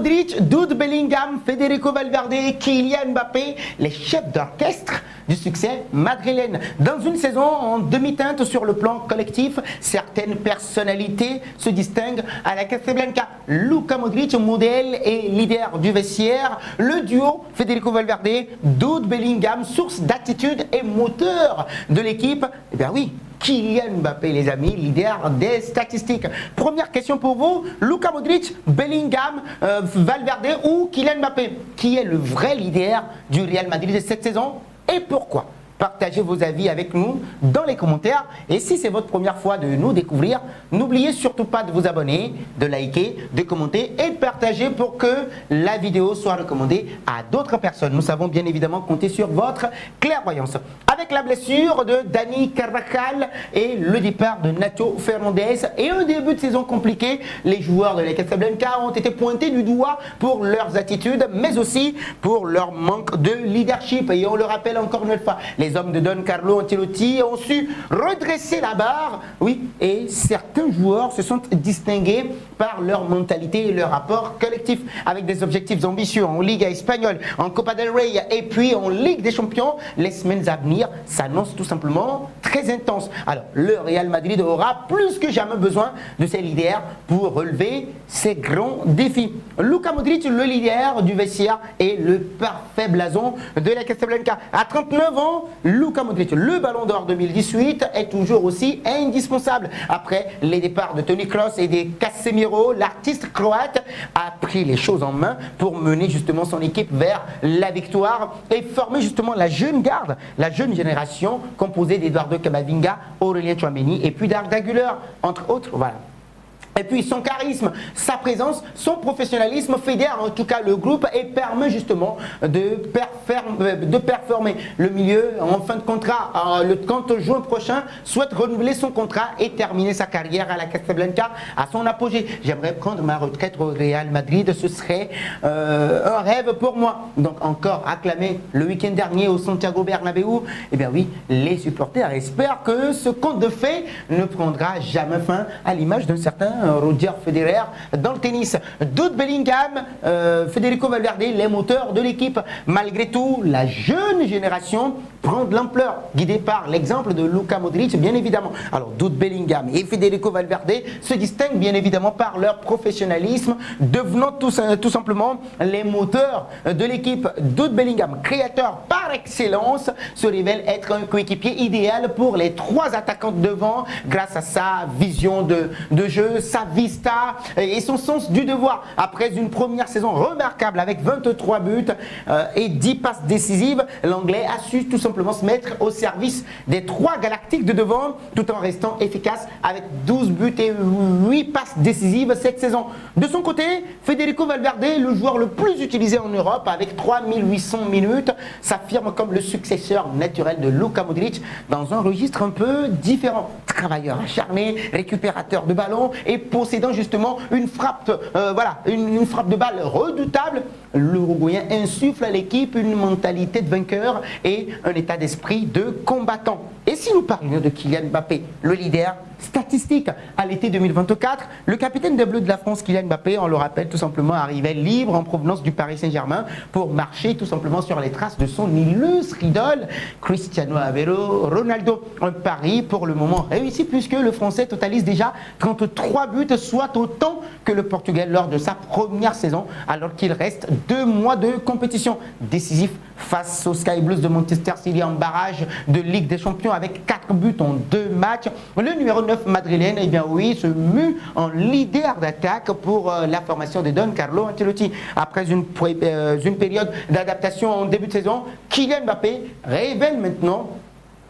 Modric, Jude Bellingham, Federico Valverde et Kylian Mbappé, les chefs d'orchestre du succès madrilène. Dans une saison en demi-teinte sur le plan collectif, certaines personnalités se distinguent à la Casablanca. Luka Modric, modèle et leader du vestiaire. Le duo Federico Valverde, Jude Bellingham, source d'attitude et moteur de l'équipe. Eh bien oui, Kylian Mbappé, les amis, leader des statistiques. Première question pour vous, Luka Modric, Bellingham, Valverde ou Kylian Mbappé? Qui est le vrai leader du Real Madrid de cette saison et pourquoi? Partagez vos avis avec nous dans les commentaires. Et si c'est votre première fois de nous découvrir, n'oubliez surtout pas de vous abonner, de liker, de commenter et de partager pour que la vidéo soit recommandée à d'autres personnes. Nous savons bien évidemment compter sur votre clairvoyance. Avec la blessure de Dani Carvajal et le départ de Nacho Fernandez et un début de saison compliqué, les joueurs de la Casablanca ont été pointés du doigt pour leurs attitudes, mais aussi pour leur manque de leadership. Et on le rappelle encore une fois, les hommes de Don Carlo Ancelotti ont su redresser la barre, oui, et certains joueurs se sont distingués par leur mentalité et leur rapport collectif, avec des objectifs ambitieux en Ligue espagnole, en Copa del Rey et puis en Ligue des Champions. Les semaines à venir s'annoncent tout simplement très intenses. Alors, le Real Madrid aura plus que jamais besoin de ses leaders pour relever ces grands défis. Luka Modric, le leader du vestiaire et le parfait blason de la Casablanca. À 39 ans, Luka Modric, le Ballon d'Or 2018, est toujours aussi indispensable. Après les départs de Toni Kroos et de Casemiro, l'artiste croate a pris les choses en main pour mener justement son équipe vers la victoire et former justement la jeune garde, la jeune génération composée d'Eduardo Camavinga, Aurélien Tchouaméni et puis d'Arda Güler, entre autres. Voilà. Et puis son charisme, sa présence, son professionnalisme fédère en tout cas le groupe et permet justement de performer. Le milieu en fin de contrat, le 30 juin prochain, souhaite renouveler son contrat et terminer sa carrière à la Casablanca à son apogée. J'aimerais prendre ma retraite au Real Madrid, ce serait un rêve pour moi. Donc encore acclamé le week-end dernier au Santiago Bernabéu. Eh bien oui, les supporters espèrent que ce conte de fées ne prendra jamais fin à l'image d'un certain Roger Federer dans le tennis. Jude Bellingham, Federico Valverde, les moteurs de l'équipe. Malgré tout, la jeune génération prend de l'ampleur, guidée par l'exemple de Luka Modric, bien évidemment. Alors, Jude Bellingham et Federico Valverde se distinguent bien évidemment par leur professionnalisme, devenant tout simplement les moteurs de l'équipe. Jude Bellingham, créateur par excellence, se révèle être un coéquipier idéal pour les trois attaquants de devant grâce à sa vision de jeu, sa vista et son sens du devoir. Après une première saison remarquable avec 23 buts et 10 passes décisives, l'Anglais a su tout simplement se mettre au service des trois galactiques de devant tout en restant efficace avec 12 buts et 8 passes décisives cette saison. De son côté, Federico Valverde, le joueur le plus utilisé en Europe avec 3800 minutes, s'affirme comme le successeur naturel de Luka Modric dans un registre un peu différent. Travailleur acharné, récupérateur de ballon et possédant justement une frappe, une frappe de balle redoutable, l'Uruguayen insuffle à l'équipe une mentalité de vainqueur et un état d'esprit de combattant. Et si nous parlions de Kylian Mbappé, le leader statistique à l'été 2024, le capitaine des Bleus de la France, Kylian Mbappé, on le rappelle tout simplement, arrivait libre en provenance du Paris Saint-Germain pour marcher tout simplement sur les traces de son illustre idole, Cristiano Ronaldo. Un pari pour le moment réussi puisque le Français totalise déjà 33 buts, soit autant que le Portugais lors de sa première saison, alors qu'il reste 2 mois de compétition. Décisif face aux Sky Blues de Manchester City en barrage de Ligue des Champions avec 4 buts en 2 matchs. Le numéro 9 madrilène, eh bien oui, se mue en leader d'attaque pour la formation de Don Carlo Ancelotti. Après une période d'adaptation en début de saison, Kylian Mbappé révèle maintenant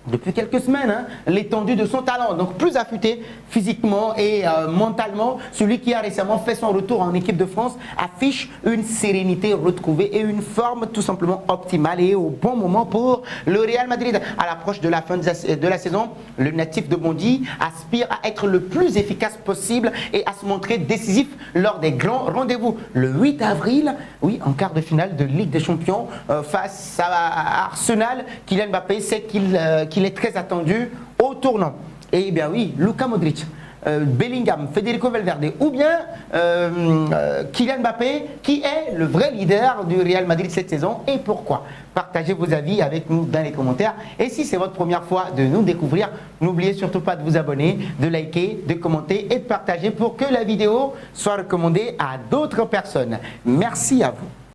depuis quelques semaines l'étendue de son talent, donc plus affûté physiquement et mentalement. Celui qui a récemment fait son retour en équipe de France affiche une sérénité retrouvée et une forme tout simplement optimale et au bon moment pour le Real Madrid. À l'approche de la fin de la saison, le natif de Bondy aspire à être le plus efficace possible et à se montrer décisif lors des grands rendez-vous. Le 8 avril, oui, en quart de finale de Ligue des Champions face à Arsenal, Kylian Mbappé sait qu'il est très attendu au tournant. Et bien oui, Luka Modric, Bellingham, Federico Valverde ou bien Kylian Mbappé, qui est le vrai leader du Real Madrid cette saison et pourquoi? Partagez vos avis avec nous dans les commentaires. Et si c'est votre première fois de nous découvrir, n'oubliez surtout pas de vous abonner, de liker, de commenter et de partager pour que la vidéo soit recommandée à d'autres personnes. Merci à vous.